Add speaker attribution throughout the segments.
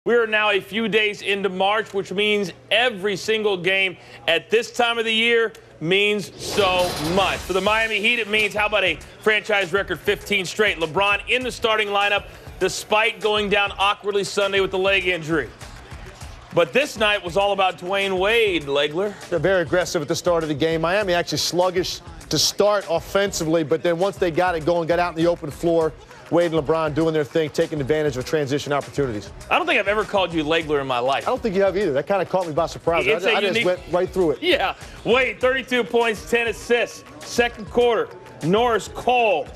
Speaker 1: We are now a few days into March, which means every single game at this time of the year means so much. For the Miami Heat, it means, how about a franchise record 15 straight? LeBron in the starting lineup despite going down awkwardly Sunday with the leg injury. But this night was all about Dwayne Wade, Legler.
Speaker 2: They're very aggressive at the start of the game. Miami actually sluggish to start offensively, but then once they got it going, got out in the open floor, Wade and LeBron doing their thing, taking advantage of transition opportunities.
Speaker 1: I don't think I've ever called you Legler in my life.
Speaker 2: I don't think you have either. That kind of caught me by surprise. I just went right through it.
Speaker 1: Yeah. Wade, 32 points, 10 assists. Second quarter, Norris Cole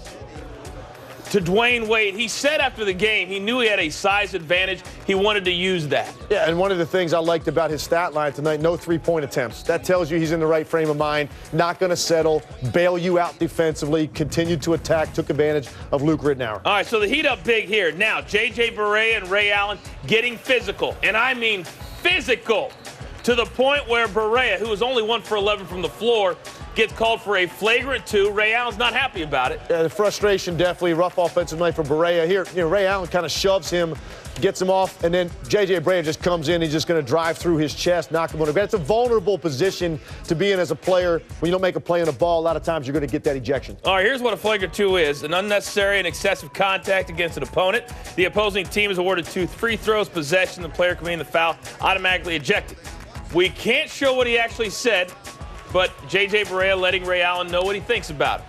Speaker 1: to Dwayne Wade. He said after the game he knew he had a size advantage. He wanted to use that.
Speaker 2: Yeah, and one of the things I liked about his stat line tonight, no three-point attempts. That tells you he's in the right frame of mind, not going to settle, bail you out defensively, continued to attack, took advantage of Luke Rittenauer.
Speaker 1: All right, so the Heat up big here. Now, J.J. Barea and Ray Allen getting physical, and I mean physical, to the point where Barea, who was only 1 for 11 from the floor, gets called for a flagrant 2. Ray Allen's not happy about it.
Speaker 2: Yeah, the frustration, definitely rough offensive night for Barea here. Ray Allen kind of shoves him, gets him off, and then J.J. Barea just comes in. He's just going to drive through his chest, knock him on the ground. It's a vulnerable position to be in as a player. When you don't make a play on the ball, a lot of times you're going to get that ejection.
Speaker 1: All right, here's what a flagrant 2 is. An unnecessary and excessive contact against an opponent. The opposing team is awarded 2 free throws, possession. The player committing the foul automatically ejected. We can't show what he actually said, but J.J. Barea letting Ray Allen know what he thinks about it.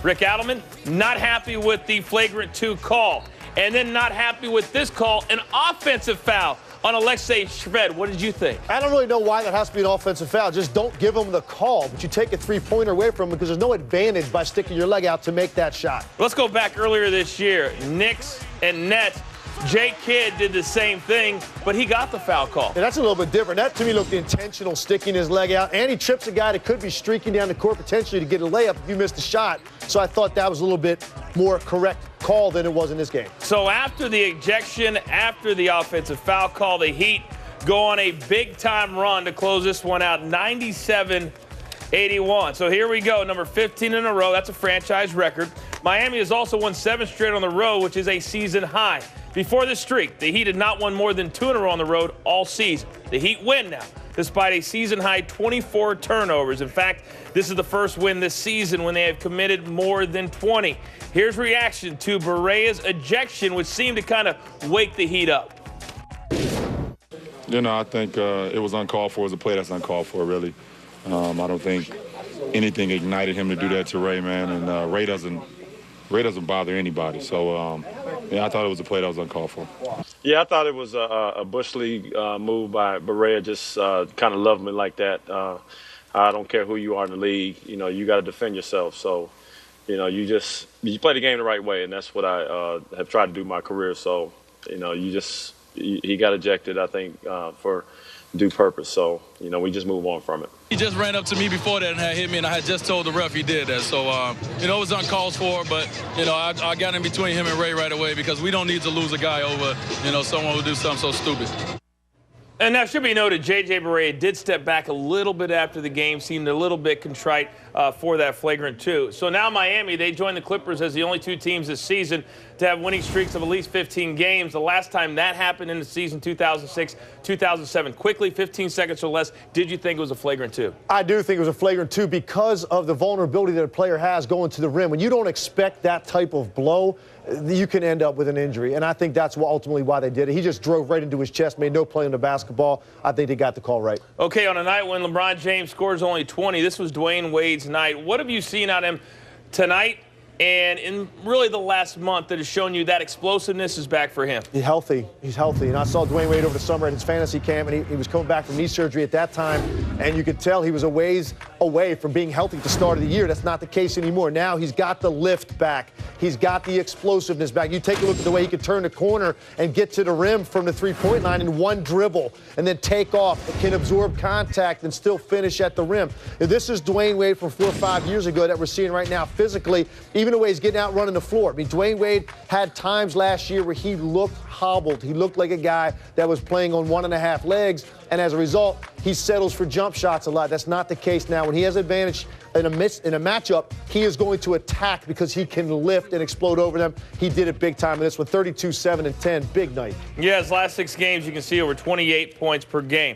Speaker 1: Rick Adelman, not happy with the flagrant 2 call. And then not happy with this call, an offensive foul on Alexei Shved. What did you think?
Speaker 2: I don't really know why that has to be an offensive foul. Just don't give him the call, but you take a three-pointer away from him because there's no advantage by sticking your leg out to make that shot.
Speaker 1: Let's go back earlier this year. Knicks and Nets. Jay Kidd did the same thing, but he got the foul call.
Speaker 2: And that's a little bit different. That, to me, looked intentional, sticking his leg out. And he trips a guy that could be streaking down the court potentially to get a layup if you missed a shot. So I thought that was a little bit more correct call than it was in this game.
Speaker 1: So after the ejection, after the offensive foul call, the Heat go on a big-time run to close this one out, 97-81. So here we go, number 15 in a row. That's a franchise record. Miami has also won 7 straight on the road, which is a season high. Before this streak, the Heat had not won more than 2 in a row on the road all season. The Heat win now, despite a season-high 24 turnovers. In fact, this is the first win this season when they have committed more than 20. Here's reaction to Barea's ejection, which seemed to kind of wake the Heat up.
Speaker 3: I think it was uncalled for. It was a play that's uncalled for, really. I don't think anything ignited him to do that to Ray, man. And Ray doesn't bother anybody. So, yeah, I thought it was a play that was uncalled for.
Speaker 4: Yeah, I thought it was a Bush League move by Barea, just kind of love me like that. I don't care who you are in the league. You got to defend yourself. So, you play the game the right way, and that's what I have tried to do my career. So, he got ejected, I think, for due purpose. So, we just move on from it.
Speaker 5: He just ran up to me before that and had hit me, and I had just told the ref he did that. So, it was uncalled for, but, I got in between him and Ray right away because we don't need to lose a guy over, someone who do something so stupid.
Speaker 1: And now, it should be noted, J.J. Barea did step back a little bit after the game, seemed a little bit contrite for that flagrant 2. So now Miami, they join the Clippers as the only 2 teams this season to have winning streaks of at least 15 games. The last time that happened in the season, 2006-2007. Quickly, 15 seconds or less, did you think it was a flagrant 2? I
Speaker 2: do think it was a flagrant 2 because of the vulnerability that a player has going to the rim. When you don't expect that type of blow, you can end up with an injury. And I think that's ultimately why they did it. He just drove right into his chest, made no play on the basketball. I think they got the call right.
Speaker 1: Okay, on a night when LeBron James scores only 20, this was Dwayne Wade's night. What have you seen out of him tonight and in really the last month that has shown you that explosiveness is back for him?
Speaker 2: He's healthy. He's healthy. And I saw Dwayne Wade over the summer at his fantasy camp, and he was coming back from knee surgery at that time, and you could tell he was a ways away from being healthy at the start of the year. That's not the case anymore. Now he's got the lift back. He's got the explosiveness back. You take a look at the way he could turn the corner and get to the rim from the three-point line in one dribble and then take off. It can absorb contact and still finish at the rim. This is Dwayne Wade from 4 or 5 years ago that we're seeing right now physically. Even even the way he's getting out running the floor. I mean, Dwayne Wade had times last year where he looked hobbled. He looked like a guy that was playing on 1.5 legs, and as a result, he settles for jump shots a lot. That's not the case now. When he has advantage in a matchup, he is going to attack because he can lift and explode over them. He did it big time in this one, 32, 7, and 10. Big night.
Speaker 1: Yeah, his last 6 games, you can see over 28 points per game.